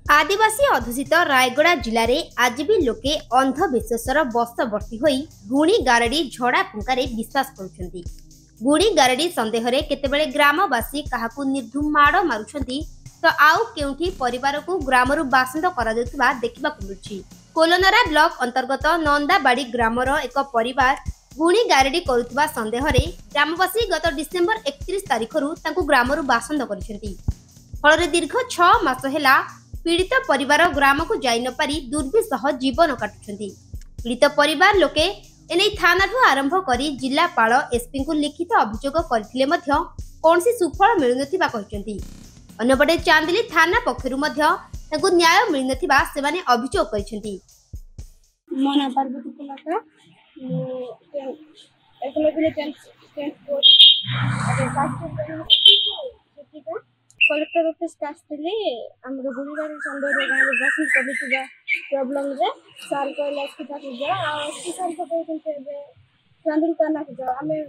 आदिवासी अधूषित रायगड़ा जिले में आज भी लोके अंधविश्वासर बशवर्ती होई गुणी गारडी झड़ा फुंकार विश्वास करुछंती। गुणी गारडी संदेह रे केतेबेले ग्रामवासी काहाकू निर्धुम माड़ मारुछंती तो आउ केउठी परिवार को ग्रामरु बासिंद करा देउतबा देखिबाकू मिलुछि। कोलनरा ब्लॉक अंतर्गत नंदाबाड़ी ग्रामर एक परिवार गुणी गारडी करुतबा संदेह रे ग्रामवासी गत डिसेंबर 31 तारिखरु तांकू ग्रामरु बासिंद करिसेंती। फल दीर्घ 6 मास हेला पीड़ित परिवार ग्राम को जाई न पारी दुर्विसह जीवन काटुछंती। पीड़ित परिवार लोके एने थानाठू आरंभ करी जिलापाल एसपी को लिखित अभियोग करथिले मध्य कोनसी सुफल मिलुनथिबा कहिसंती। अन्यपटे चांदिली थाना पक्षरु मध्य ताकू न्याय मिलुनथिबा सेमाने अभियोग करिसंती। मना पार्वती कुलाका एकलबिले ट्रांसपोर्ट कलेक्टर ऑफिस कास्टली हमरो गुणीगारी संदर्भ गाँव बसिन कबितबा प्रॉब्लम रे साल को लास्ट तक जा आ किसान को कहते हैं चांदुल करना के जा हमें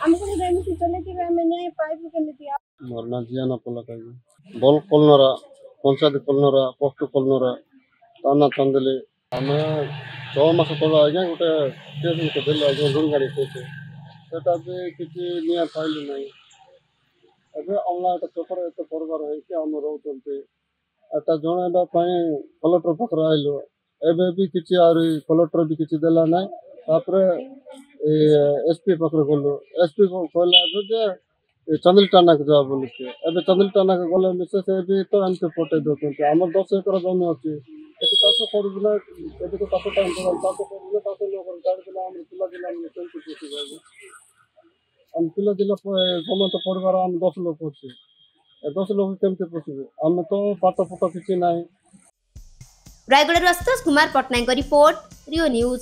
हमको बेनिफिट चले कि हमें न्याय पाइबो केमिति मरना जियाना पलका बोल कोलनरा पंचायत कोलनरा पोस्ट कोलनरा ताना चंदले हमें 6 मास तला आज्ञा गोटे केस को देला जो गुणीगारी कोसे सेटा भी किछि निया पाइल नहीं। ଏବେ ଅମଲା ଏଟା ଚୋପର ଏତେ ପରିବାର ହେଇକି ଆମେ ରହୁଛନ୍ତି ଏଟା ଜଣେଇବା ପାଇଁ କଲେକ୍ଟର ପାଖରେ ଆଇଲୁ। ଏବେ ବି କିଛି ଆହୁରି କଲେକ୍ଟର ବି କିଛି ଦେଲା ନାହିଁ। ତାପରେ ଏସପି ପାଖରେ ଗଲୁ। ଏସପି କହିଲା ଯେ ଚନ୍ଦିଲ ଟାନାକୁ ଯାଅ ବୋଲିକି। ଏବେ ଚନ୍ଦିଲ ଟାନାକୁ ଗଲେ ମିଶେ ସେ ବି ତ ଏମିତି ପଠେଇ ଦେଉଛନ୍ତି। ଆମର 10 ଏକର ଜମି ଅଛି ସେଠି ଚାଷ କରୁଛୁ ନା ଏବେ ତ ଚାଷ ଟାଇମ୍ ଚାଷ କରୁଛୁ ଚାଷ ଲୋକ ଜାଣିଥିଲେ ଆମର ପିଲା କେମିତି ପୋଷିବେ। हम पिला जिला समस्त परिवार हम 10 लोग अच्छे 10 लोग केमते पोषिबे हम तो पाट फट किछि नाही। रायगढ़ कुमार पटनायक रिपोर्ट रियो न्यूज।